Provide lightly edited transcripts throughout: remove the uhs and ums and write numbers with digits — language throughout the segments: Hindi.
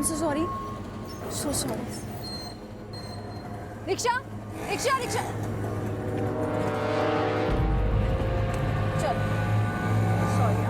so sorry. So sorry. Rickshaw, rickshaw, rickshaw. चल। Sorry.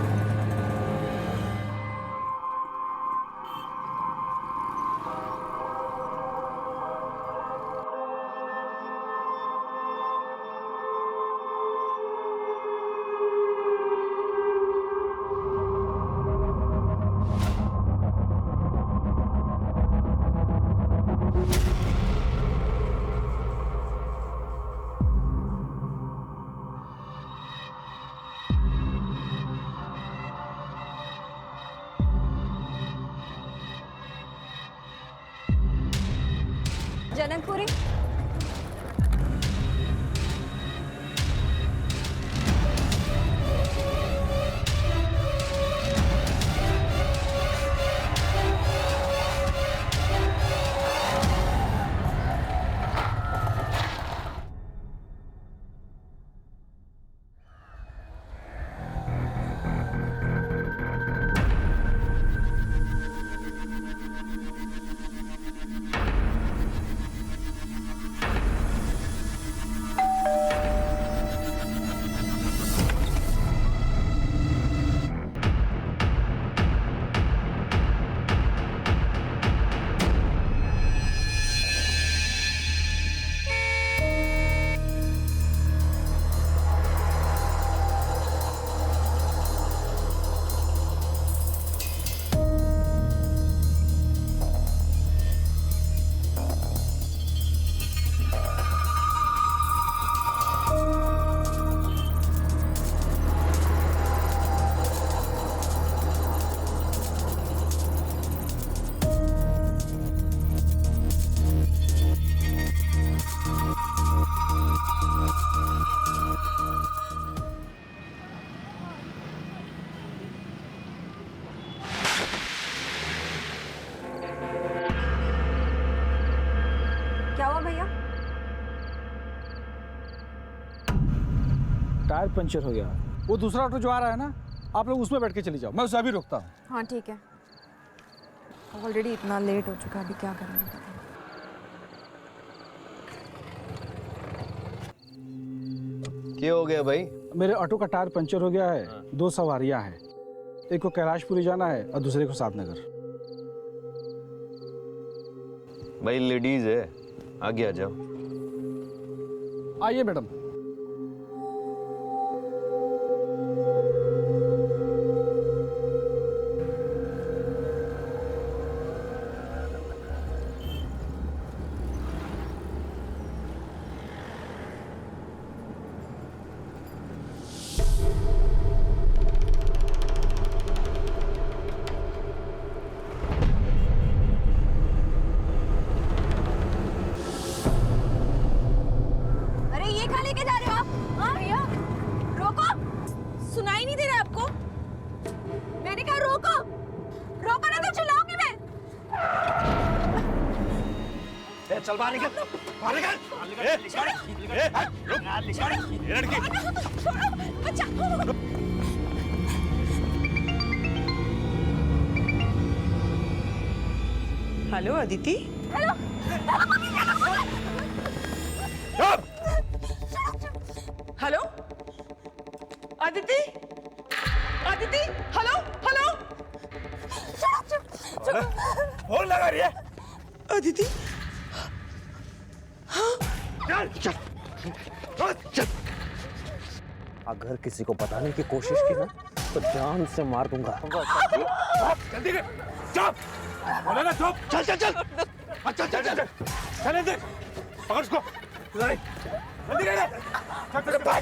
जनकपुरी। क्या हुआ भैया? टायर पंचर हो गया। वो दूसरा ऑटो जो आ रहा है ना, आप लोग उसमें बैठ के चली जाओ, मैं उसे अभी रोकता हूँ। हाँ ठीक है। ऑलरेडी इतना लेट हो चुका है, अभी क्या करेंगे पता नहीं। क्या हो गया भाई? मेरे ऑटो का टायर पंचर हो गया है। दो सवारियां हैं, एक को कैलाशपुरी जाना है और दूसरे को सातनगर। भाई लेडीज है, आगे आ जाओ। आइए मैडम। चल बाहर निकल, बाहर निकल। लड़की hello Aditi. Hello Aditi, Aditi, hello hello. Phone लगा रही है अदिति। चल चल चल। अगर किसी को बताने की कोशिश की ना तो जान से मार दूंगा। जल्दी कर, चुप बोले ना चुप। चल चल चल चल चल चल चल दे, पकड़ उसको। जल्दी कर, चल तेरे भाई।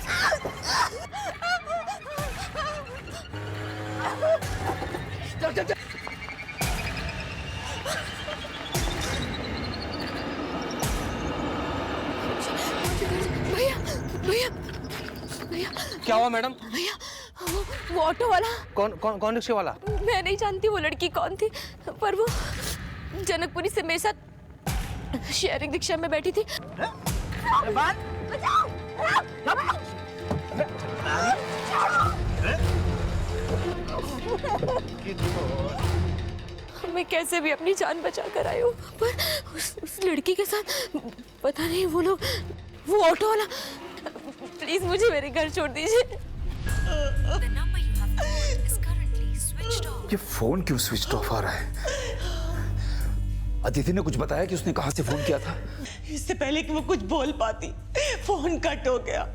चल चल चल। भैया भैया भैया क्या हुआ मैडम? भैया वो ऑटो वाला। कौन कौन कौन रिक्शे वाला? मैं नहीं जानती वो लड़की कौन थी, पर वो जनकपुरी से मेरे साथ शेयरिंग रिक्शा में बैठी थी। मैं कैसे भी अपनी जान बचा कर आई हूँ, पर उस लड़की के साथ पता नहीं वो ऑटो वाला, प्लीज मुझे मेरे घर छोड़ दीजिए। ये फोन क्यों स्विच ऑफ आ रहा है? अदिति ने कुछ बताया कि उसने कहां से फोन किया था? इससे पहले कि वो कुछ बोल पाती फोन कट हो गया।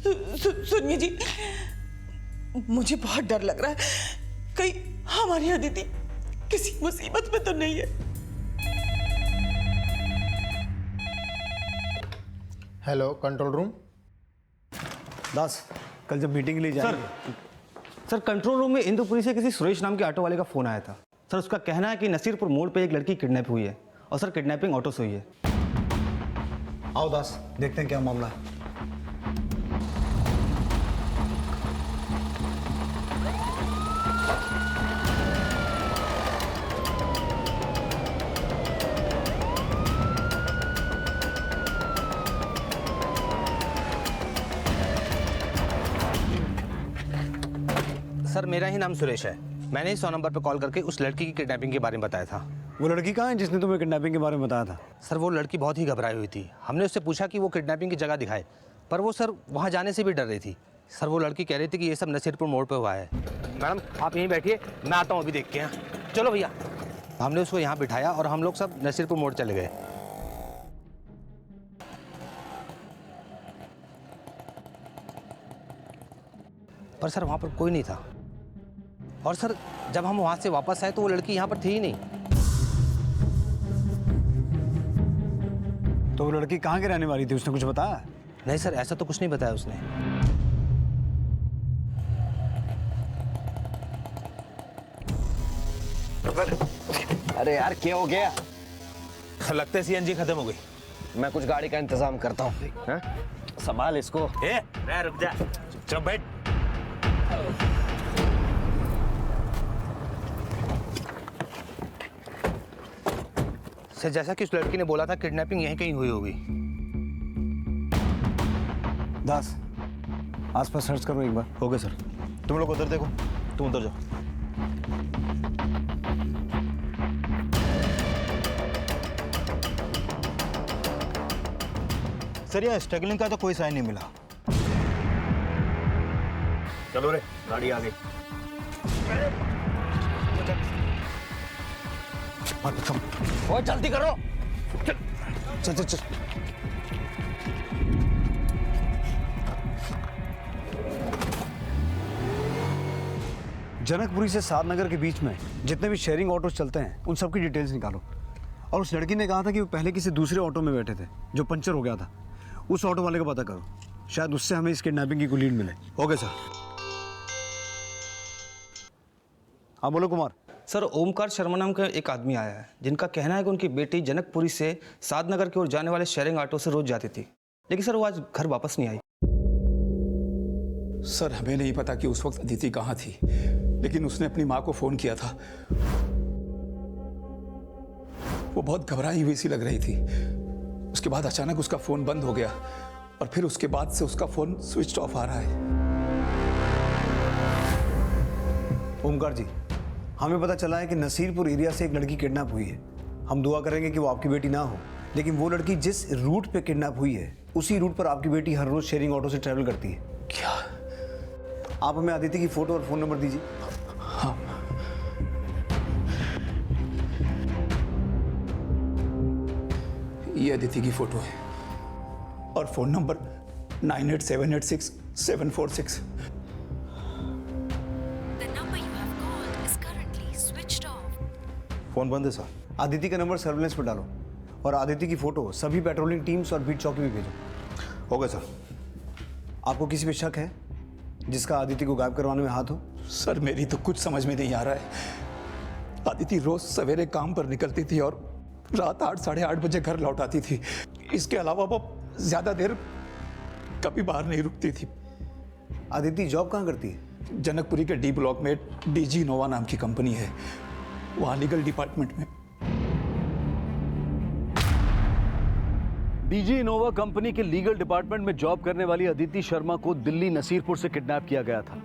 सुनिए जी, मुझे बहुत डर लग रहा है, कहीं हमारी अदिति किसी मुसीबत में तो नहीं है। Hello, control room. दास, कल जब मीटिंग के लिए जाएंगे सर, कंट्रोल रूम में इंदुपुरी से किसी सुरेश नाम के ऑटो वाले का फोन आया था सर। उसका कहना है कि नसीरपुर मोड़ पे एक लड़की किडनैप हुई है और सर किडनैपिंग ऑटो से हुई है। आओ दास, देखते हैं क्या मामला है। सर मेरा ही नाम सुरेश है। मैंने ही 100 नंबर पर कॉल करके उस लड़की की किडनैपिंग के बारे में बताया था। वो लड़की कहाँ है जिसने तुम्हें किडनैपिंग के बारे में बताया था? सर वो लड़की बहुत ही घबराई हुई थी। हमने उससे पूछा कि वो किडनैपिंग की जगह दिखाए, पर वो सर वहाँ जाने से भी डर रही थी। सर वो लड़की कह रही थी कि ये सब नसीरपुर मोड़ पे हुआ है। मैडम आप यहीं बैठिए, मैं आता हूँ अभी देख के। यहाँ चलो भैया। हमने उसको यहाँ बिठाया और हम लोग सब नसीरपुर मोड़ चले गए। पर सर वहाँ पर कोई नहीं था। और सर जब हम वहाँ से वापस आए तो वो लड़की यहाँ पर थी ही नहीं। तो वो लड़की कहाँ की रहने वाली थी, उसने कुछ बताया? नहीं सर, ऐसा तो कुछ नहीं बताया उसने। अरे यार क्या हो गया? लगता है सीएनजी खत्म हो गई। मैं कुछ गाड़ी का इंतजाम करता हूँ। संभाल इसको। रुक जा, चुप बैठ। सर जैसा कि उस लड़की ने बोला था किडनैपिंग यहीं कहीं हुई होगी। दास, आसपास सर्च करो एक बार। हो गया सर। तुम लोग उधर देखो, तुम उधर जाओ। सर यहाँ स्ट्रगलिंग का तो कोई साइन नहीं मिला। चलो रे, गाड़ी आ गई। ओ जल्दी करो। चल चल चल। जनकपुरी से सादनगर के बीच में जितने भी शेयरिंग ऑटोस चलते हैं उन सब की डिटेल्स निकालो। और उस लड़की ने कहा था कि वो पहले किसी दूसरे ऑटो में बैठे थे जो पंचर हो गया था। उस ऑटो वाले का पता करो, शायद उससे हमें इस किडनैपिंग की कोई लीड मिले। Okay sir. हाँ बोलो कुमार। सर ओमकार शर्मा नाम का एक आदमी आया है जिनका कहना है कि उनकी बेटी जनकपुरी से सादनगर की ओर जाने वाले शेयरिंग ऑटो से रोज जाती थी, लेकिन सर वो आज घर वापस नहीं आई। सर हमें नहीं पता कि उस वक्त अदिति कहाँ थी, लेकिन उसने अपनी माँ को फोन किया था। वो बहुत घबराई हुई सी लग रही थी। उसके बाद अचानक उसका फोन बंद हो गया और फिर उसके बाद से उसका फोन स्विच ऑफ आ रहा है। ओमकार जी, हमें पता चला है कि नसीरपुर एरिया से एक लड़की किडनैप हुई है। हम दुआ करेंगे कि वो आपकी बेटी ना हो, लेकिन वो लड़की जिस रूट पे किडनैप हुई है उसी रूट पर आपकी बेटी हर रोज शेयरिंग ऑटो से ट्रैवल करती है। क्या? आप हमें अदिति की फोटो और फोन नंबर दीजिए। हाँ। ये अदिति की फोटो है और फोन नंबर 98786746। फोन बंद है सर। अदिति का नंबर सर्विलेंस पर डालो और अदिति की फोटो सभी पेट्रोलिंग टीम्स और बीट चौकी में भेजो। Okay sir. आपको किसी पे शक है जिसका अदिति को गायब करवाने में हाथ हो? सर मेरी तो कुछ समझ में नहीं आ रहा है। अदिति रोज सवेरे काम पर निकलती थी और रात 8 साढ़े 8 बजे घर लौट आती थी। इसके अलावा वो ज्यादा देर कभी बाहर नहीं रुकती थी। अदिति जॉब कहाँ करती है? जनकपुरी के डी ब्लॉक में डीजी इनोवा नाम की कंपनी है, वहाँ लीगल डिपार्टमेंट में। डीजी इनोवा कंपनी के लीगल डिपार्टमेंट में जॉब करने वाली अदिति शर्मा को दिल्ली नसीरपुर से किडनैप किया गया था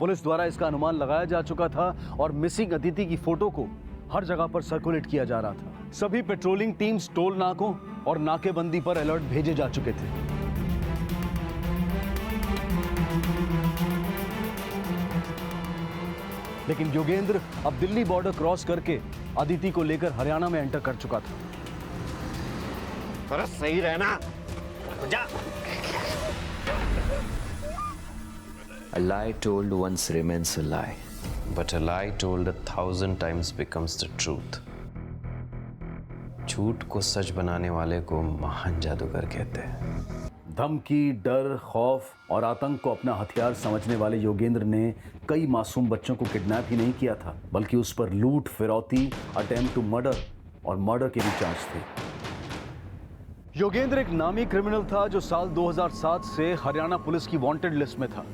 पुलिस द्वारा इसका अनुमान लगाया जा चुका था और मिसिंग अदिति की फोटो को हर जगह पर सर्कुलेट किया जा रहा था। सभी पेट्रोलिंग टीम्स टोल नाकों और नाकेबंदी पर अलर्ट भेजे जा चुके थे। लेकिन योगेंद्र अब दिल्ली बॉर्डर क्रॉस करके अदिति को लेकर हरियाणा में एंटर कर चुका था। अरे सही रहना जा। A lie told once remains a lie, but a lie told 1,000 times becomes the truth. झूठ को सच बनाने वाले को महान जादूगर कहते हैं। धमकी, डर, खौफ और आतंक को अपना हथियार समझने वाले योगेंद्र ने कई मासूम बच्चों को किडनैप ही नहीं किया था, बल्कि उस पर लूट, फिरौती, अटेम्प्ट टू मर्डर और मर्डर के भी चार्ज थे। योगेंद्र एक नामी क्रिमिनल था जो साल 2007 से हरियाणा पुलिस की वांटेड लिस्ट में था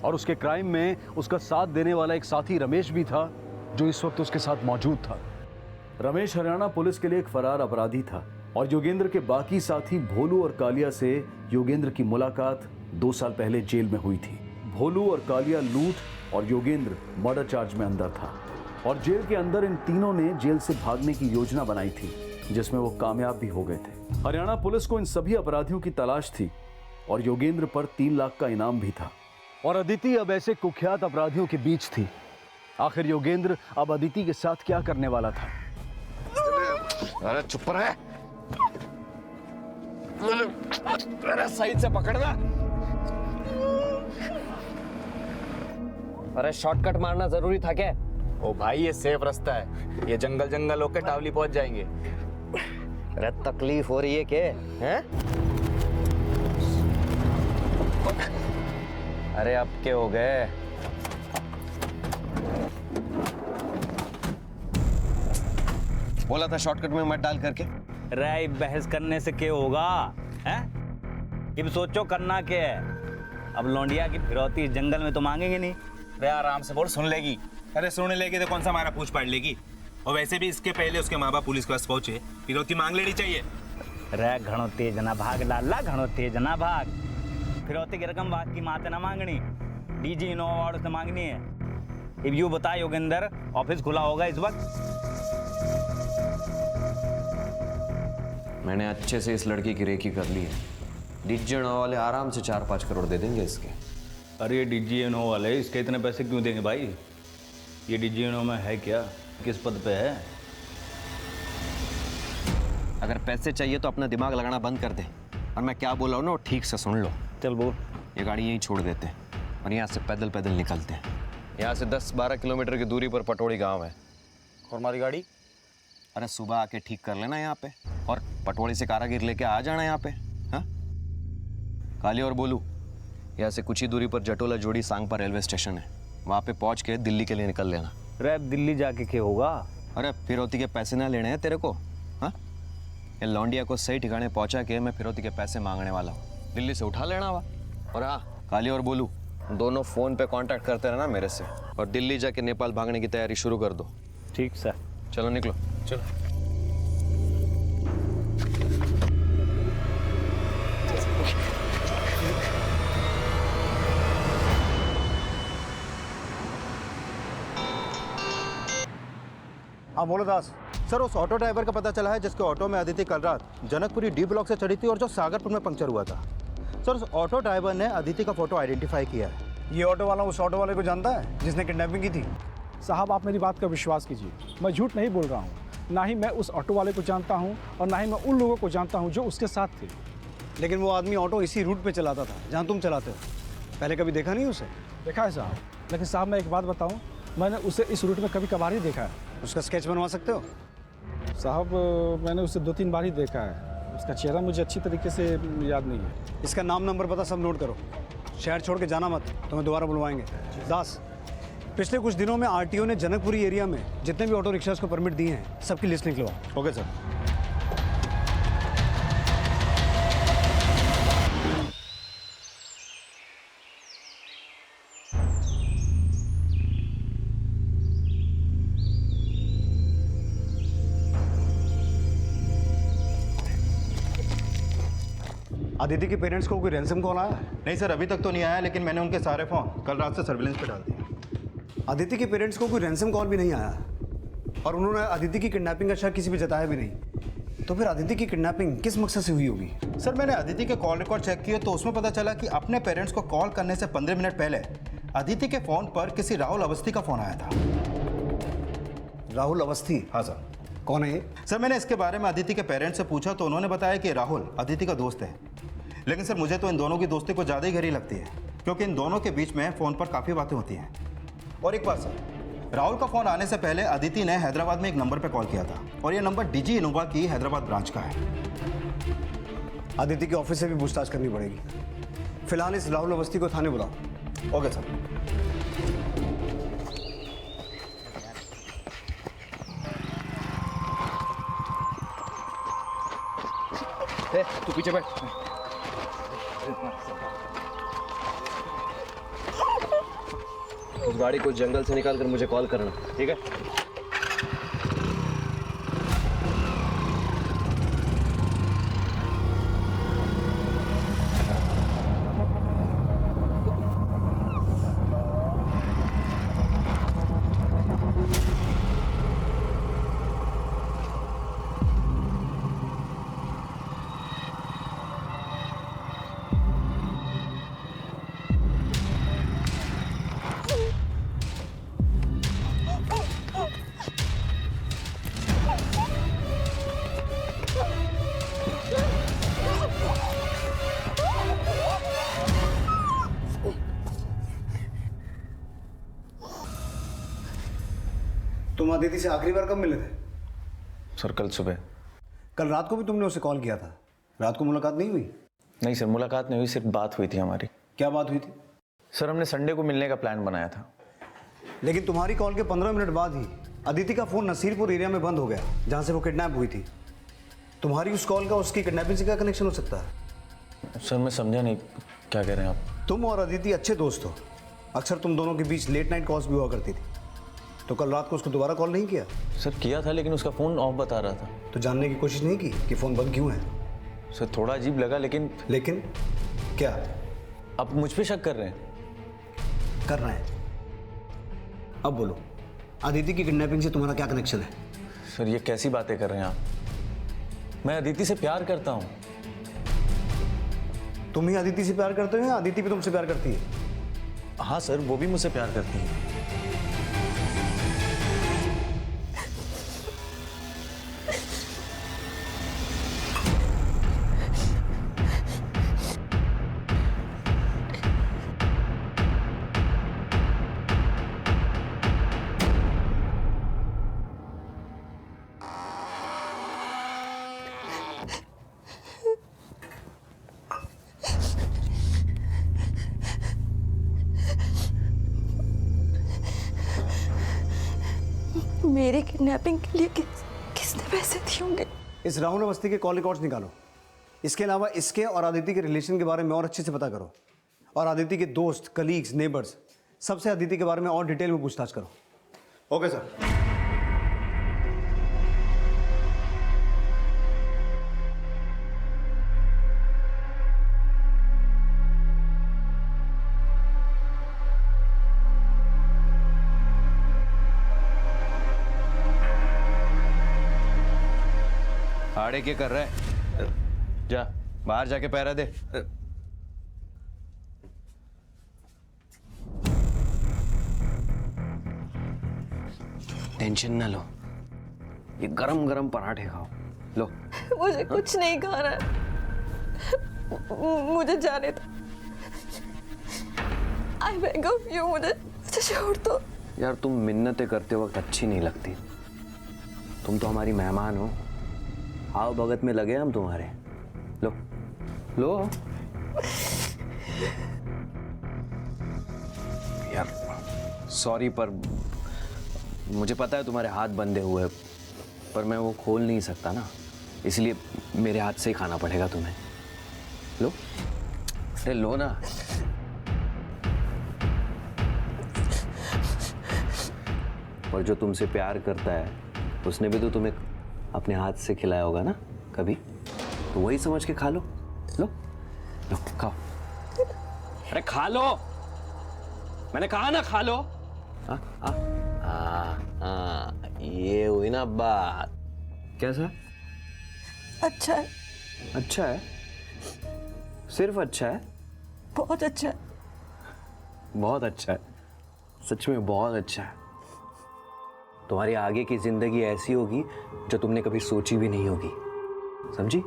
और उसके क्राइम में उसका साथ देने वाला एक साथी रमेश भी था जो इस वक्त उसके साथ मौजूद था। रमेश हरियाणा पुलिस के लिए एक फरार अपराधी था और योगेंद्र के बाकी साथी भोलू और कालिया से योगेंद्र की मुलाकात 2 साल पहले जेल में हुई थी। भोलू और कालिया लूट और योगेंद्र मर्डर चार्ज में अंदर था और जेल के अंदर इन तीनों ने जेल से भागने की योजना बनाई थी, जिसमें वो कामयाब भी हो गए थे। हरियाणा पुलिस को इन सभी अपराधियों की तलाश थी और योगेंद्र पर 3 लाख का इनाम भी था और अदिति अब ऐसे कुख्यात अपराधियों के बीच थी। आखिर योगेंद्र अब अदिति के साथ क्या करने वाला था? अरे चुप रहे। अरे सही से पकड़ना। अरे शॉर्टकट मारना जरूरी था क्या? ओ भाई ये सेफ रास्ता है, ये जंगल जंगल होकर टावली पहुंच जाएंगे। अरे तकलीफ हो रही है क्या? हैं? अरे अब क्या हो गए? बोला था शॉर्टकट में मत डाल करके। रे बहस करने से क्या होगा? हैं? अब सोचो करना क्या है। अब लौंडिया की फिरौती जंगल में तो मांगेंगे नहीं। रे आराम से बोल, सुन लेगी। अरे सुनने लेगी तो कौन सा हमारा पूछ पाड़ लेगी। और वैसे भी इसके पहले उसके माँ बाप पुलिस के पास पहुंचे, फिरौती मांग लेनी चाहिए। रे घणो तेज ना भाग लाला, घणो तेज ना भाग। फिरौती की रकम बात की माते ना मांगनी, डीजी इनोवा वालों से मांगनी है। अब यूँ बता योगेंद्र, ऑफिस खुला होगा इस वक्त? मैंने अच्छे से इस लड़की की रेकी कर ली है। डीजी इनोवा वाले आराम से 4-5 करोड़ दे देंगे इसके। अरे ये डीजी इनोवा वाले इसके इतने पैसे क्यों देंगे भाई? ये डीजी इनोवा में है क्या? किस पद पे है? अगर पैसे चाहिए तो अपना दिमाग लगाना बंद कर दे और मैं क्या बोल रहा हूँ ना वो ठीक से सुन लो। चल बोल। ये गाड़ी यहीं छोड़ देते हैं और यहाँ से पैदल पैदल निकलते हैं। यहाँ से 10-12 किलोमीटर की दूरी पर पटोड़ी गांव है। और हमारी गाड़ी? अरे सुबह आके ठीक कर लेना यहाँ पे और पटोड़ी से कारागिर लेके आ जाना यहाँ पे। हाँ, काली और बोलू, यहाँ से कुछ ही दूरी पर जटोला जोड़ी सांगपा रेलवे स्टेशन है, वहाँ पे पहुँच के दिल्ली के लिए निकल लेना। रे दिल्ली जाके क्या होगा? अरे फिरौती के पैसे ना लेने हैं तेरे को? हाँ, ये लौंडिया को सही ठिकाने पहुँचा के मैं फिरौती के पैसे मांगने वाला हूँ, दिल्ली से उठा लेना हुआ। और हाँ, काली और बोलू दोनों फ़ोन पे कांटेक्ट करते रहना मेरे से और दिल्ली जाके नेपाल भागने की तैयारी शुरू कर दो। ठीक सर। चलो निकलो। चलो। हाँ बोलो दास। सर उस ऑटो ड्राइवर का पता चला है जिसके ऑटो में अदिति कल रात जनकपुरी डी ब्लॉक से चढ़ी थी और जो सागरपुर में पंक्चर हुआ था। सर उस ऑटो ड्राइवर ने अदिति का फोटो आइडेंटिफाई किया है। ये ऑटो वाला उस ऑटो वाले को जानता है जिसने किडनैपिंग की थी? साहब आप मेरी बात का विश्वास कीजिए, मैं झूठ नहीं बोल रहा हूँ। ना ही मैं उस ऑटो वाले को जानता हूँ और ना ही मैं उन लोगों को जानता हूँ जो उसके साथ थे। लेकिन वो आदमी ऑटो इसी रूट पे चलाता था जहाँ तुम चलाते हो। पहले कभी देखा नहीं उसे? देखा है साहब, लेकिन साहब मैं एक बात बताऊँ, मैंने उसे इस रूट में कभी कभार ही देखा है। उसका स्केच बनवा सकते हो? साहब मैंने उसे 2-3 बार ही देखा है, उसका चेहरा मुझे अच्छी तरीके से याद नहीं है। इसका नाम नंबर पता सब नोट करो, शहर छोड़ के जाना मत, तुम्हें दोबारा बुलवाएंगे। दास, पिछले कुछ दिनों में आरटीओ ने जनकपुरी एरिया में जितने भी ऑटो रिक्शास को परमिट दिए हैं सबकी लिस्ट निकलवा। Okay sir. अदिति के पेरेंट्स को कोई रैंसम कॉल आया? नहीं सर, अभी तक तो नहीं आया, लेकिन मैंने उनके सारे फ़ोन कल रात से सर्विलेंस पे डाल दिए। अदिति के पेरेंट्स को कोई रैंसम कॉल भी नहीं आया और उन्होंने अदिति की किडनैपिंग का शक किसी पे जताया भी नहीं। तो फिर अदिति की किडनैपिंग किस मकसद से हुई होगी? सर मैंने अदिति के कॉल रिकॉर्ड चेक किए तो उसमें पता चला कि अपने पेरेंट्स को कॉल करने से 15 मिनट पहले अदिति के फ़ोन पर किसी राहुल अवस्थी का फ़ोन आया था। राहुल अवस्थी? हाँ सर। कौन है ये? सर मैंने इसके बारे में अदिति के पेरेंट्स से पूछा तो उन्होंने बताया कि राहुल अदिति का दोस्त है। लेकिन सर मुझे तो इन दोनों की दोस्ती को ज़्यादा ही गहरी लगती है क्योंकि इन दोनों के बीच में फ़ोन पर काफ़ी बातें होती हैं। और एक बात सर, राहुल का फ़ोन आने से पहले अदिति ने हैदराबाद में एक नंबर पर कॉल किया था और ये नंबर डीजी इनोवा की हैदराबाद ब्रांच का है। अदिति के ऑफिस से भी पूछताछ करनी पड़ेगी। फिलहाल इस राहुल अवस्थी को थाने बुलाओ। Okay sir. तू पीछे बैठ। उस गाड़ी को जंगल से निकाल कर मुझे कॉल करना, ठीक है? तुम अदिति से आखिरी बार कब मिले थे? सर कल सुबह। कल रात को भी तुमने उसे कॉल किया था। रात को मुलाकात नहीं हुई? नहीं सर, मुलाकात नहीं हुई, सिर्फ बात हुई थी हमारी। क्या बात हुई थी? सर हमने संडे को मिलने का प्लान बनाया था। लेकिन तुम्हारी कॉल के 15 मिनट बाद ही अदिति का फोन नसीरपुर एरिया में बंद हो गया जहां से वो किडनैप हुई थी। तुम्हारी उस कॉल का उसकी किडनैपिंग से क्या कनेक्शन हो सकता है? सर मैं समझा नहीं, क्या कह रहे हैं आप? तुम और अदिति अच्छे दोस्त हो। अक्सर तुम दोनों के बीच लेट नाइट कॉल्स भी हुआ करती थी। तो कल रात को उसको दोबारा कॉल नहीं किया? सर किया था, लेकिन उसका फ़ोन ऑफ बता रहा था। तो जानने की कोशिश नहीं की कि फ़ोन बंद क्यों है? सर थोड़ा अजीब लगा, लेकिन क्या? आप मुझ पे शक कर रहे हैं? कर रहे हैं। अब बोलो, अदिति की किडनैपिंग से तुम्हारा क्या कनेक्शन है? सर ये कैसी बातें कर रहे हैं आप? मैं अदिति से प्यार करता हूँ। तुम ही अदिति से प्यार करते हो या अदिति भी तुमसे प्यार करती है? हाँ सर, वो भी मुझसे प्यार करती है। मेरे किडनैपिंग के लिए किसने पैसे दिए होंगे? इस राहुल अवस्थी के कॉल रिकॉर्ड्स निकालो। इसके अलावा इसके और अदिति के रिलेशन के बारे में और अच्छे से पता करो और अदिति के दोस्त, कलीग्स, नेबर्स सबसे अदिति के बारे में और डिटेल में पूछताछ करो। Okay sir. आड़े क्या कर रहा है? जा बाहर जाके पहरा दे। टेंशन ना लो, ये गरम गरम पराठे खाओ। लो। मुझे कुछ नहीं खाना है, मुझे जाने दो। आई बेग ऑफ यू, मुझे छोड़ दो। यार तुम मिन्नतें करते वक्त अच्छी नहीं लगती। तुम तो हमारी मेहमान हो, आओ भगत में लगे हम तुम्हारे। लो लो। यार सॉरी, पर मुझे पता है तुम्हारे हाथ बंधे हुए, पर मैं वो खोल नहीं सकता ना, इसलिए मेरे हाथ से ही खाना पड़ेगा तुम्हें। लो, अरे लो ना। और जो तुमसे प्यार करता है उसने भी तो तुम्हें अपने हाथ से खिलाया होगा ना कभी, तो वही समझ के खा लो। लो लो खाओ। अरे खा लो, मैंने कहा ना खा लो। ये हुई ना बात। कैसा? अच्छा है। अच्छा है? सिर्फ अच्छा है? बहुत अच्छा है। बहुत अच्छा है, सच में बहुत अच्छा है। तुम्हारी आगे की जिंदगी ऐसी होगी जो तुमने कभी सोची भी नहीं होगी, समझी?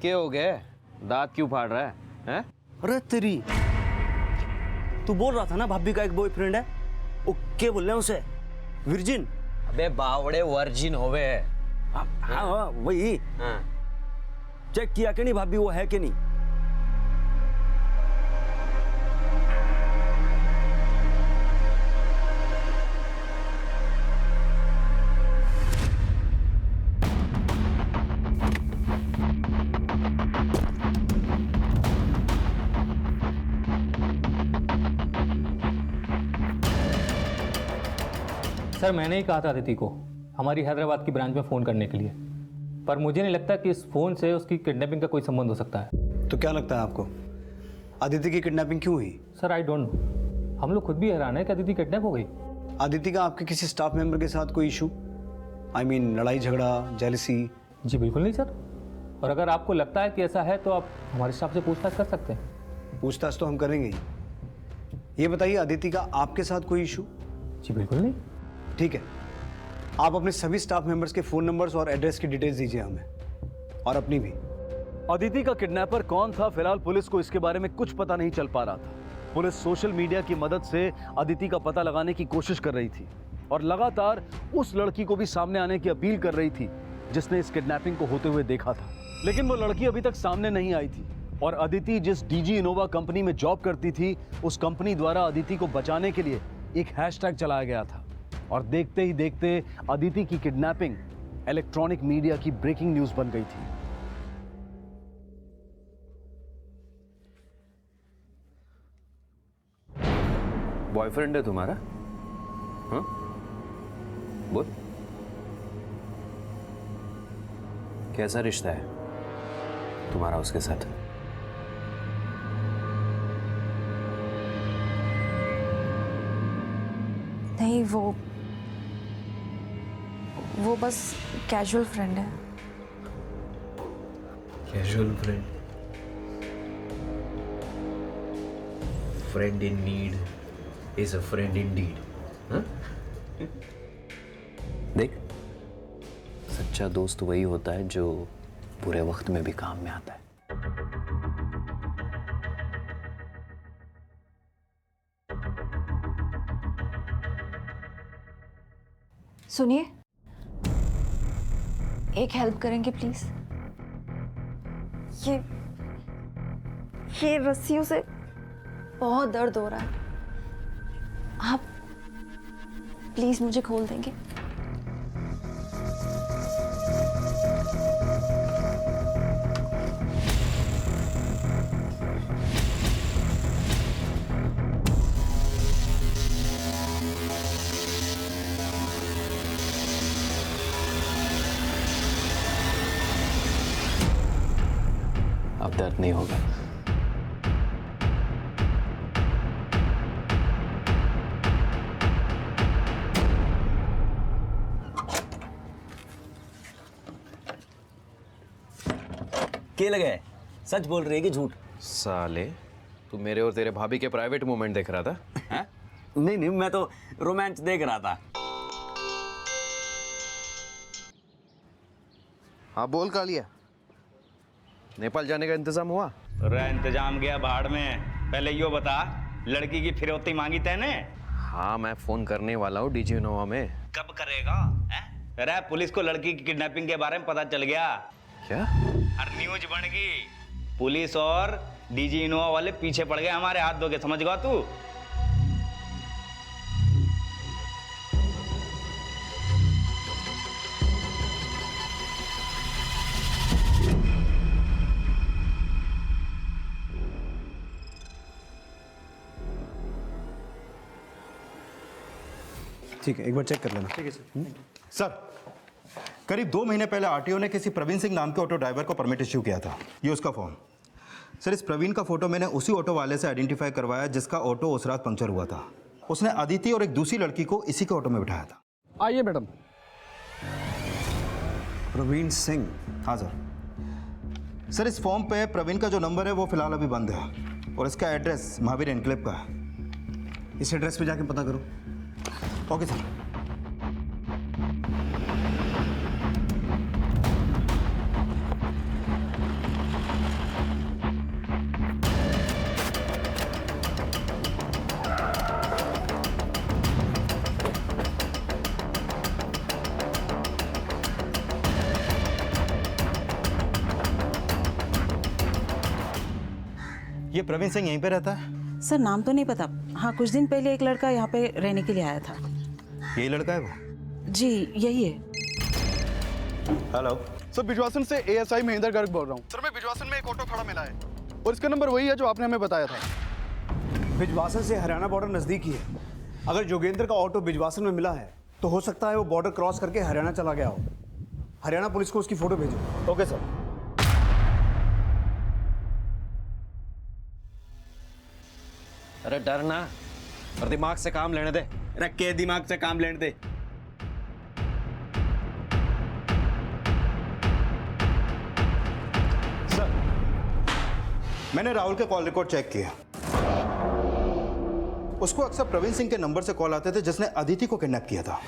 क्या हो गया? दांत क्यों फाड़ रहा है? हैं? अरे तेरी, तू बोल रहा था ना भाभी का एक बॉयफ्रेंड है, वो क्या बोल रहे हैं उसे? वर्जिन? अबे बावड़े, वर्जिन होवे है। हाँ वही। हाँ। चेक किया कि नहीं भाभी वो है कि नहीं? सर मैंने ही कहा था अदिति को हमारी हैदराबाद की ब्रांच में फ़ोन करने के लिए, पर मुझे नहीं लगता कि इस फ़ोन से उसकी किडनैपिंग का कोई संबंध हो सकता है। तो क्या लगता है आपको, अदिति की किडनैपिंग क्यों हुई? सर आई डोंट नो, हम लोग खुद भी हैरान है कि अदिति किडनैप हो गई। अदिति का आपके किसी स्टाफ मेंबर के साथ कोई इशू, आई मीन लड़ाई झगड़ा, जेलसी? जी बिल्कुल नहीं सर, और अगर आपको लगता है कि ऐसा है तो आप हमारे स्टाफ से पूछताछ कर सकते हैं। पूछताछ तो हम करेंगे ही। ये बताइए अदिति का आपके साथ कोई इशू? जी बिल्कुल नहीं। ठीक है, आप अपने सभी स्टाफ मेंबर्स के फ़ोन नंबर्स और एड्रेस की डिटेल्स दीजिए हमें, और अपनी भी। अदिति का किडनैपर कौन था, फिलहाल पुलिस को इसके बारे में कुछ पता नहीं चल पा रहा था। पुलिस सोशल मीडिया की मदद से अदिति का पता लगाने की कोशिश कर रही थी और लगातार उस लड़की को भी सामने आने की अपील कर रही थी जिसने इस किडनैपिंग को होते हुए देखा था, लेकिन वो लड़की अभी तक सामने नहीं आई थी। और अदिति जिस डीजी इनोवा कंपनी में जॉब करती थी, उस कंपनी द्वारा अदिति को बचाने के लिए एक हैशटैग चलाया गया था, और देखते ही देखते अदिति की किडनैपिंग इलेक्ट्रॉनिक मीडिया की ब्रेकिंग न्यूज बन गई थी। बॉयफ्रेंड है तुम्हारा? हाँ? बोल, कैसा रिश्ता है तुम्हारा उसके साथ? नहीं, वो बस कैजुअल फ्रेंड है। Casual friend? Friend in need is a friend in deed. देख, सच्चा दोस्त वही होता है जो बुरे वक्त में भी काम में आता है। सुनिए, एक हेल्प करेंगे प्लीज? ये रस्सियों से बहुत दर्द हो रहा है, आप प्लीज मुझे खोल देंगे? अब दर्द नहीं होगा। क्या लगे? सच बोल रही है कि झूठ? साले, तू मेरे और तेरे भाभी के प्राइवेट मोमेंट देख रहा था? है? नहीं, मैं तो रोमांच देख रहा था। हाँ बोल कालिया, नेपाल जाने का इंतजाम हुआ? रे इंतजाम गया भाड़ में। पहले यो बता, लड़की की फिरौती मांगी तैने? हाँ, मैं फोन करने वाला हूँ डीजी इनोवा में। कब करेगा? रे पुलिस को लड़की की किडनैपिंग के बारे में पता चल गया। क्या? और न्यूज बन गई, पुलिस और डीजी इनोवा वाले पीछे पड़ गए हमारे हाथ धो के, समझ गया तू? ठीक है, एक बार चेक कर लेना। ठीक है सर। सर, करीब 2 महीने पहले आरटीओ ने किसी प्रवीण सिंह नाम के ऑटो ड्राइवर को परमिट इश्यू किया था। ये उसका फॉर्म। सर, इस प्रवीण का फोटो मैंने उसी ऑटो वाले से आइडेंटिफाई करवाया जिसका ऑटो उस रात पंक्चर हुआ था। उसने अदिति और एक दूसरी लड़की को इसी के ऑटो में बिठाया था। आइए मैडम। प्रवीण सिंह। हाँ सर। सर, इस फॉर्म पे प्रवीण का जो नंबर है वो फिलहाल अभी बंद है और इसका एड्रेस महावीर एनक्लेव का है। इस एड्रेस पे जाके पता करो। Okay sir. ये प्रवीण सिंह यहीं पे रहता है? सर नाम तो नहीं पता। हाँ, कुछ दिन पहले एक लड़का यहाँ पे रहने के लिए आया था। यही लड़का है वो? जी यही है। हेलो सर, बिजवासन से एएसआई महेंद्र गर्ग बोल रहा हूँ। सर, मैं बिजवासन में एक ऑटो खड़ा मिला है और इसका नंबर वही है जो आपने हमें बताया था। बिजवासन से हरियाणा बॉर्डर नज़दीक ही है। अगर जोगेंद्र का ऑटो बिजवासन में मिला है तो हो सकता है वो बॉर्डर क्रॉस करके हरियाणा चला गया हो। हरियाणा पुलिस को उसकी फ़ोटो भेजो। Okay sir. अरे डर ना, और दिमाग से काम लेने दे। रख के दिमाग से काम लेने दे। सर, मैंने राहुल के कॉल रिकॉर्ड चेक किया। उसको अक्सर प्रवीण सिंह के नंबर से कॉल आते थे जिसने अदिति को किडनैप किया था।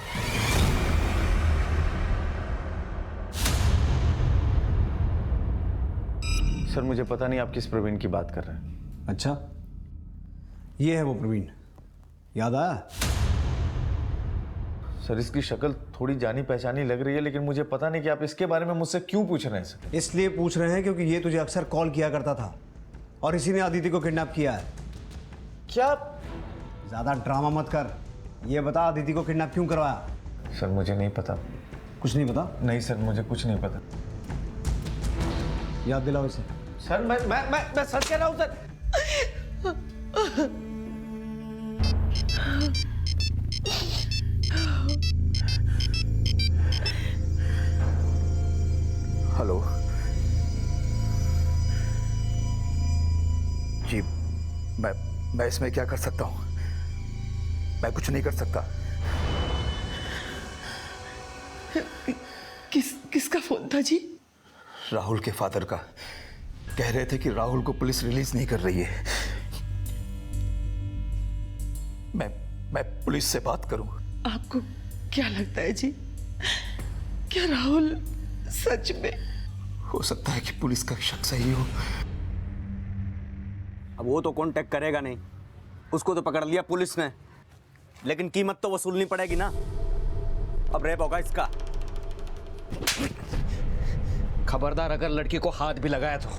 सर, मुझे पता नहीं आप किस प्रवीण की बात कर रहे हैं। अच्छा, ये है वो प्रवीण, याद आया? सर, इसकी शक्ल थोड़ी जानी पहचानी लग रही है, लेकिन मुझे पता नहीं कि आप इसके बारे में मुझसे क्यों पूछ रहे हैं सर। इसलिए पूछ रहे हैं क्योंकि ये तुझे अक्सर कॉल किया करता था और इसी ने अदिति को किडनैप किया है। क्या? ज्यादा ड्रामा मत कर। ये बता, अदिति को किडनैप क्यों करवाया? सर, मुझे नहीं पता। कुछ नहीं पता? नहीं सर, मुझे कुछ नहीं पता। याद दिलाओ इसे। सर, मैं सच कह रहा हूं सर। हेलो जी, मैं इसमें क्या कर सकता हूं? मैं कुछ नहीं कर सकता। किसका फोन था जी? राहुल के फादर का। कह रहे थे कि राहुल को पुलिस रिलीज नहीं कर रही है। मैं पुलिस से बात करूं? आपको क्या लगता है जी, क्या राहुल सच में? हो सकता है कि पुलिस का शक सही हो। अब वो तो कांटेक्ट करेगा नहीं, उसको तो पकड़ लिया पुलिस ने, लेकिन कीमत तो वसूलनी पड़ेगी ना। अब रेप होगा इसका। खबरदार अगर लड़की को हाथ भी लगाया तो।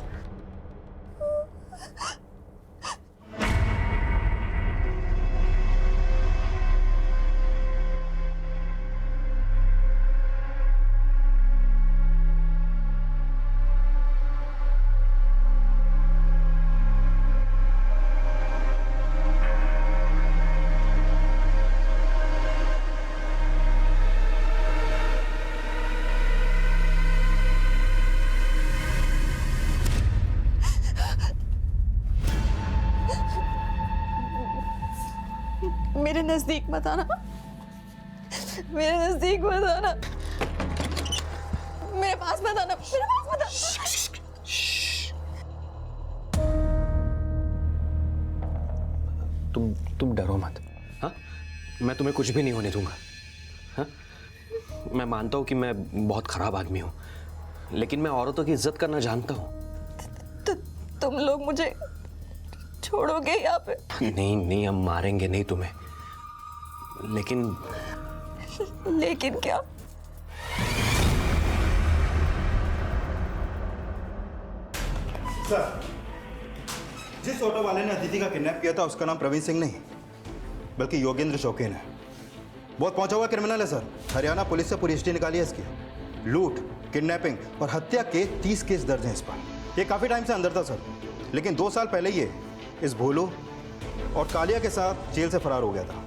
मेरे नजदीक मत आना, मेरे नजदीक मत आना, मेरे पास मत आना, मेरे पास मत आना। तुम डरो मत। हाँ, मैं तुम्हें कुछ भी नहीं होने दूंगा। हाँ, मैं मानता हूं कि मैं बहुत खराब आदमी हूं, लेकिन मैं औरतों की इज्जत करना जानता हूं। तुम लोग मुझे छोड़ोगे यहाँ पे? नहीं, हम मारेंगे नहीं तुम्हें, लेकिन क्या? सर, जिस ऑटो वाले ने अदिति का किडनैप किया था उसका नाम प्रवीण सिंह नहीं बल्कि योगेंद्र शौकीन है। बहुत पहुंचा हुआ क्रिमिनल है सर। हरियाणा पुलिस से पूरी हिस्ट्री निकाली है इसकी। लूट, किडनैपिंग और हत्या के 30 केस दर्ज हैं इस पर। ये काफ़ी टाइम से अंदर था सर, लेकिन 2 साल पहले ये इस भोलू और कालिया के साथ जेल से फरार हो गया था।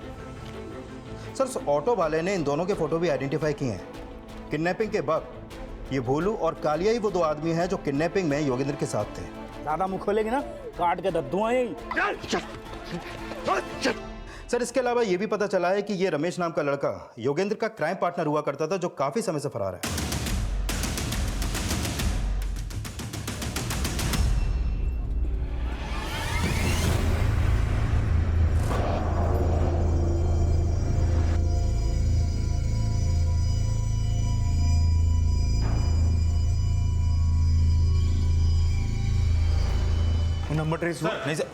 सर उस ऑटो वाले ने इन दोनों के फोटो भी आइडेंटिफाई किए हैं। किडनैपिंग के वक्त ये भोलू और कालिया ही वो दो आदमी हैं जो किडनैपिंग में योगेंद्र के साथ थे। ज्यादा मुंह खोलेगी ना काट के दद्दू यही। सर इसके अलावा ये भी पता चला है कि ये रमेश नाम का लड़का योगेंद्र का क्राइम पार्टनर हुआ करता था, जो काफी समय से फरार है। नंबर ट्रेस हुआ नहीं सर।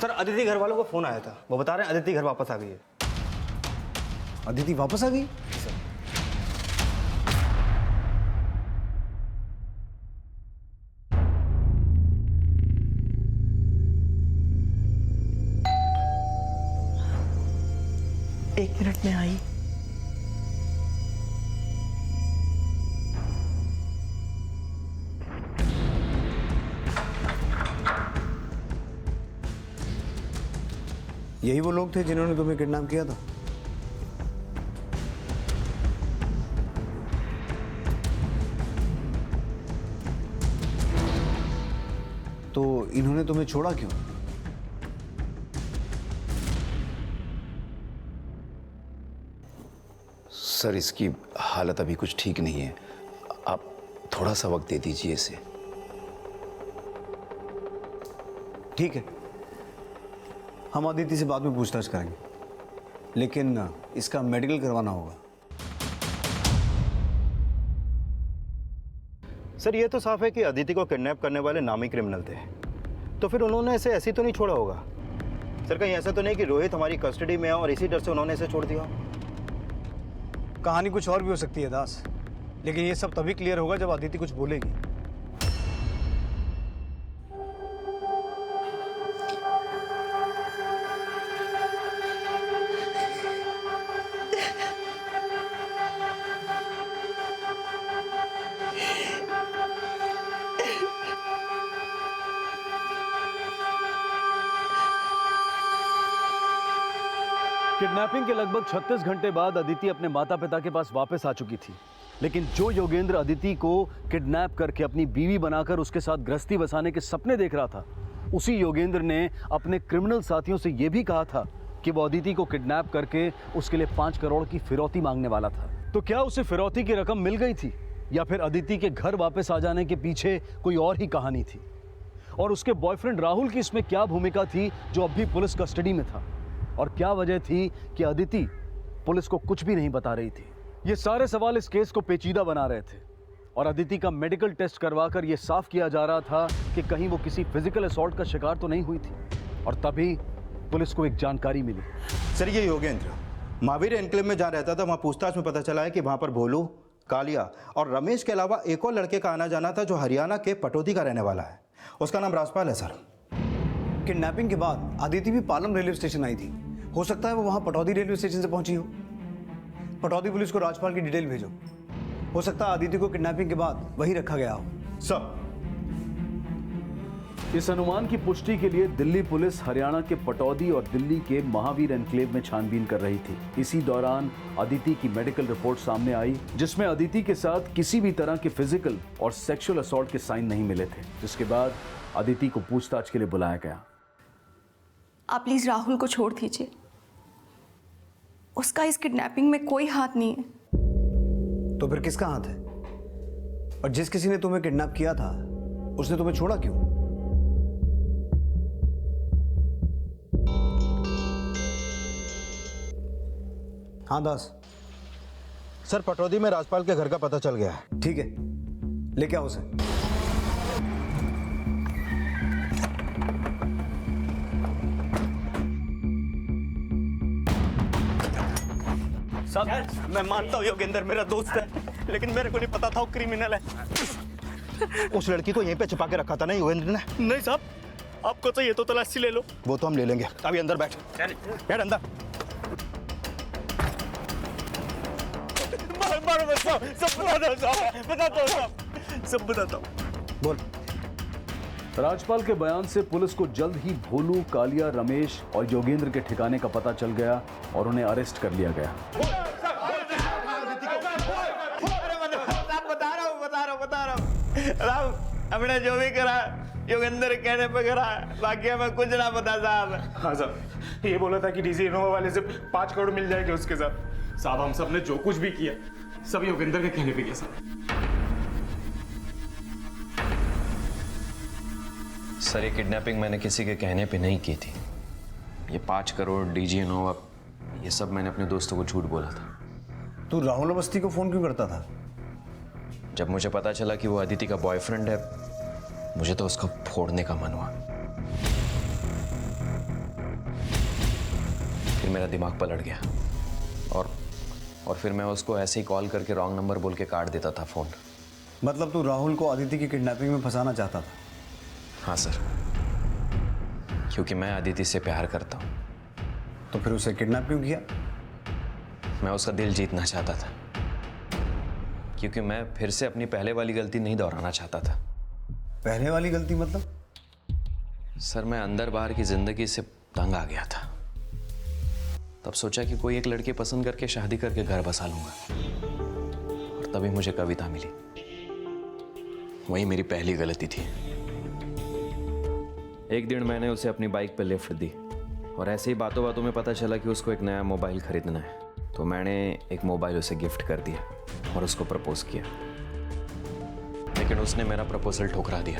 सर अदिति घर वालों को फोन आया था, वो बता रहे हैं अदिति घर वापस आ गई है। अदिति वापस आ गई? एक मिनट में आई। यही वो लोग थे जिन्होंने तुम्हें किडनैप किया था? तो इन्होंने तुम्हें छोड़ा क्यों? सर इसकी हालत अभी कुछ ठीक नहीं है, आप थोड़ा सा वक्त दे दीजिए इसे। ठीक है, हम अदिति से बाद में पूछताछ करेंगे, लेकिन इसका मेडिकल करवाना होगा। सर ये तो साफ है कि अदिति को किडनैप करने वाले नामी क्रिमिनल थे, तो फिर उन्होंने इसे ऐसे तो नहीं छोड़ा होगा। सर कहीं ऐसा तो नहीं कि रोहित हमारी कस्टडी में है और इसी डर से उन्होंने इसे छोड़ दिया? कहानी कुछ और भी हो सकती है दास, लेकिन ये सब तभी क्लियर होगा जब अदिति कुछ बोलेगी। किडनैपिंग के लगभग 36 घंटे बाद अदिति अपने माता पिता के पास वापस आ चुकी थी, लेकिन जो योगेंद्र अदिति को किडनैप करके अपनी बीवी बनाकर उसके साथ गृहस्थी बसाने के सपने देख रहा था, उसी योगेंद्र ने अपने क्रिमिनल साथियों से यह भी कहा था कि वो अदिति को किडनैप करके उसके लिए 5 करोड़ की फिरौती मांगने वाला था। तो क्या उसे फिरौती की रकम मिल गई थी, या फिर अदिति के घर वापस आ जाने के पीछे कोई और ही कहानी थी? और उसके बॉयफ्रेंड राहुल की इसमें क्या भूमिका थी जो अब भी पुलिस कस्टडी में था? और क्या वजह थी कि अदिति पुलिस को कुछ भी नहीं बता रही थी? ये सारे सवाल इस केस को पेचीदा बना रहे थे, और अदिति का मेडिकल टेस्ट करवाकर यह साफ किया जा रहा था कि कहीं वो किसी फिजिकल असॉल्ट का शिकार तो नहीं हुई थी। और तभी पुलिस को एक जानकारी मिली। सर ये योगेंद्र महावीर एनक्लेव में जहाँ रहता था, वहाँ पूछताछ में पता चला है कि वहाँ पर भोलू, कालिया और रमेश के अलावा एक और लड़के का आना जाना था जो हरियाणा के पटौदी का रहने वाला है। उसका नाम राजपाल है। सर किडनैपिंग के बाद अदिति भी पालम रेलवे स्टेशन आई थी, हो सकता है वो वहां पटौदी रेलवे स्टेशन से पहुंची हो। पटौदी पुलिस को राजपाल की डिटेल भेजो, हो सकता है अदिति को किडनैपिंग के बाद वहीं रखा गया हो। सर इस अनुमान की पुष्टि के लिए दिल्ली पुलिस हरियाणा के पटौदी और दिल्ली के महावीर एनक्लेव में छानबीन कर रही थी। इसी दौरान अदिति की मेडिकल रिपोर्ट सामने आई, जिसमें अदिति के साथ किसी भी तरह के फिजिकल और सेक्सुअल असॉल्ट के साइन नहीं मिले थे, जिसके बाद अदिति को पूछताछ के लिए बुलाया गया। आप प्लीज राहुल को छोड़ दीजिए, उसका इस किडनैपिंग में कोई हाथ नहीं है। तो फिर किसका हाथ है? और जिस किसी ने तुम्हें किडनैप किया था उसने तुम्हें छोड़ा क्यों? हाँ दास। सर पटौदी में राजपाल के घर का पता चल गया है। ठीक है, लेके आओ उसे। साहब मैं मानता हूँ योगेंद्र मेरा दोस्त है, लेकिन मेरे को नहीं पता था वो क्रिमिनल है। उस लड़की को यहीं पे छिपा के रखा था ना योगेंद्र ने? नहीं साहब, आपको चाहिए तो तलाशी ले लो। वो तो हम ले लेंगे, अभी अंदर बैठ। बैठ अंदर। मारो सब बताता हूँ साहब, बताता हूँ साहब, सब बताता हूँ। बोल। राजपाल के बयान से पुलिस को जल्द ही भोलू, कालिया, रमेश और योगेंद्र के ठिकाने का पता चल गया और उन्हें अरेस्ट कर लिया गया। बता रहा हूँ राम, हमने जो भी करा योगेंद्र कहने पे करा, बाकी हमें कुछ ना पता साहब। हाँ साहब, ये बोला था कि डीजी इनोवा वाले से 5 करोड़ मिल जाएंगे उसके साथ। साहब हम सब ने जो कुछ भी किया सब योगेंद्र के कहने पे किया साहब। सर, ये किडनैपिंग मैंने किसी के कहने पे नहीं की थी। ये 5 करोड़, डीजी इनोवा, ये सब मैंने अपने दोस्तों को झूठ बोला था। तू राहुल अवस्थी को फोन क्यों करता था? जब मुझे पता चला कि वो अदिति का बॉयफ्रेंड है, मुझे तो उसको फोड़ने का मन हुआ। फिर मेरा दिमाग पलट गया और फिर मैं उसको ऐसे ही कॉल करके रॉन्ग नंबर बोल के काट देता था फोन। मतलब तू राहुल को अदिति की किडनैपिंग में फंसाना चाहता था? हाँ सर, क्योंकि मैं अदिति से प्यार करता हूँ। तो फिर उसे किडनैप क्यों किया? मैं उसका दिल जीतना चाहता था, क्योंकि मैं फिर से अपनी पहले वाली गलती नहीं दोहराना चाहता था। पहले वाली गलती मतलब? सर, मैं अंदर बाहर की जिंदगी से तंग आ गया था। तब सोचा कि कोई एक लड़की पसंद करके शादी करके घर बसा लूंगा, और तभी मुझे कविता मिली। वही मेरी पहली गलती थी। एक दिन मैंने उसे अपनी बाइक पर लिफ्ट दी और ऐसे ही बातों बातों में पता चला कि उसको एक नया मोबाइल खरीदना है, तो मैंने एक मोबाइल उसे गिफ्ट कर दिया और उसको प्रपोज किया। लेकिन उसने मेरा प्रपोजल ठुकरा दिया।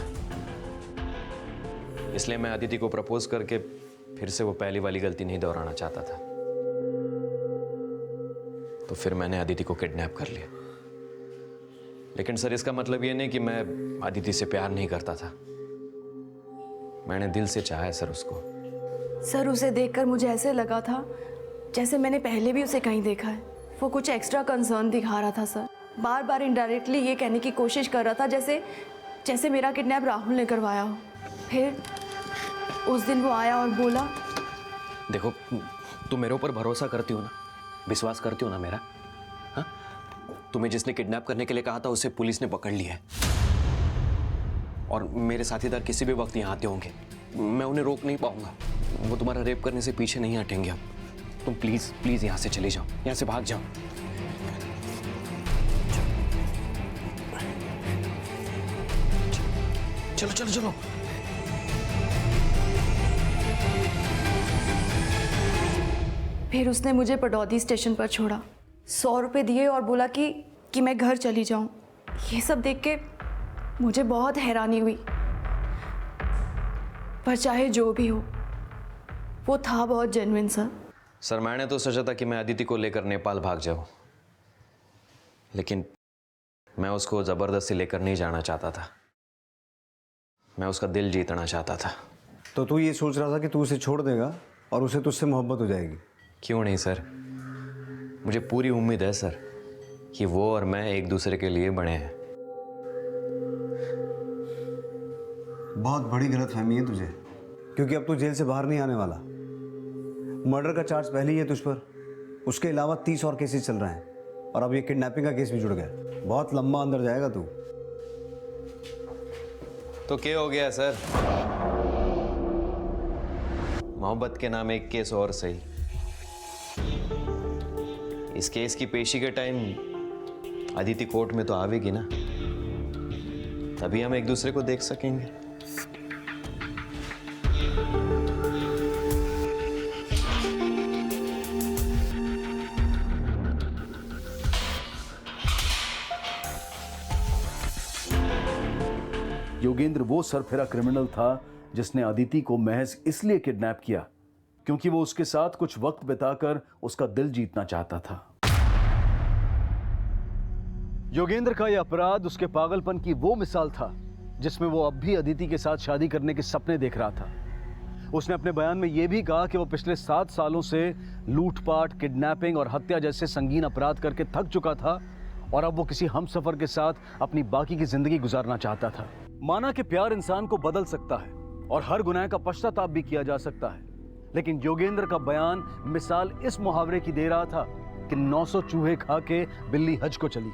इसलिए मैं अदिति को प्रपोज करके फिर से वो पहली वाली गलती नहीं दोहराना चाहता था। तो फिर मैंने अदिति को किडनैप कर लिया। लेकिन सर, इसका मतलब ये नहीं कि मैं अदिति से प्यार नहीं करता था। मैंने दिल से चाहा है सर उसको। सर, उसे देखकर मुझे ऐसे लगा था जैसे मैंने पहले भी उसे कहीं देखा है। वो कुछ एक्स्ट्रा कंसर्न दिखा रहा था सर। बार बार इनडायरेक्टली ये कहने की कोशिश कर रहा था जैसे मेरा किडनैप राहुल ने करवाया हो। फिर उस दिन वो आया और बोला, देखो, तुम मेरे ऊपर भरोसा करती हो ना, विश्वास करती हो ना मेरा? हाँ, तुम्हें जिसने किडनैप करने के लिए कहा था उसे पुलिस ने पकड़ लिया है, और मेरे साथीदार किसी भी वक्त यहाँ आते होंगे। मैं उन्हें रोक नहीं पाऊंगा। वो तुम्हारा रेप करने से पीछे नहीं हटेंगे। अब तुम प्लीज प्लीज यहाँ से चले जाओ, यहाँ से भाग जाओ। चलो चलो चलो। फिर उसने मुझे पडौदी स्टेशन पर छोड़ा, 100 रुपये दिए और बोला कि मैं घर चली जाऊं। ये सब देख के मुझे बहुत हैरानी हुई, पर चाहे जो भी हो, वो था बहुत जेन्युइन सर। सर, मैंने तो सोचा था कि मैं अदिति को लेकर नेपाल भाग जाऊं, लेकिन मैं उसको जबरदस्ती लेकर नहीं जाना चाहता था। मैं उसका दिल जीतना चाहता था। तो तू ये सोच रहा था कि तू उसे छोड़ देगा और उसे तुझसे मोहब्बत हो जाएगी? क्यों नहीं सर, मुझे पूरी उम्मीद है सर कि वो और मैं एक दूसरे के लिए बने हैं। बहुत बड़ी गलतफहमी है तुझे, क्योंकि अब तू जेल से बाहर नहीं आने वाला। मर्डर का चार्ज पहले ही है तुझ पर, उसके अलावा 30 और केसेस चल रहे हैं, और अब ये किडनैपिंग का केस भी जुड़ गया। बहुत लंबा अंदर जाएगा तू। तो क्या हो गया सर? मोहब्बत के नाम एक केस और सही। इस केस की पेशी के टाइम अदिति कोर्ट में तो आवेगी ना, तभी हम एक दूसरे को देख सकेंगे। योगेंद्र वो सरफिरा क्रिमिनल था जिसने अदिति को महज इसलिए किडनैप किया क्योंकि वो उसके साथ कुछ वक्त बिताकर उसका दिल जीतना चाहता था। योगेंद्र का यह अपराध उसके पागलपन की वो मिसाल था जिसमें वो अब भी अदिति के साथ शादी करने के सपने देख रहा था। उसने अपने बयान में यह भी कहा कि वो पिछले 7 सालों से लूटपाट, किडनैपिंग और हत्या जैसे संगीन अपराध करके थक चुका था, और अब वो किसी हमसफर के साथ अपनी बाकी की जिंदगी गुजारना चाहता था। माना कि प्यार इंसान को बदल सकता है और हर गुनाह का पश्चाताप भी किया जा सकता है, लेकिन योगेंद्र का बयान मिसाल इस मुहावरे की दे रहा था कि 900 चूहे खा के बिल्ली हज को चली।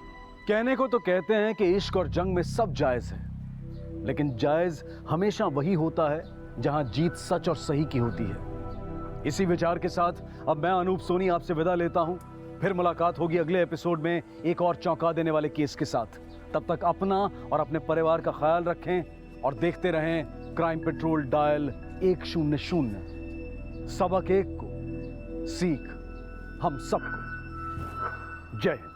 कहने को तो कहते हैं कि इश्क और जंग में सब जायज है, लेकिन जायज हमेशा वही होता है जहां जीत सच और सही की होती है। इसी विचार के साथ अब मैं अनूप सोनी आपसे विदा लेता हूं। फिर मुलाकात होगी अगले एपिसोड में एक और चौंका देने वाले केस के साथ। तब तक अपना और अपने परिवार का ख्याल रखें और देखते रहें क्राइम पेट्रोल डायल 100। सबक एक को, सीख हम सबको। जय हिंद।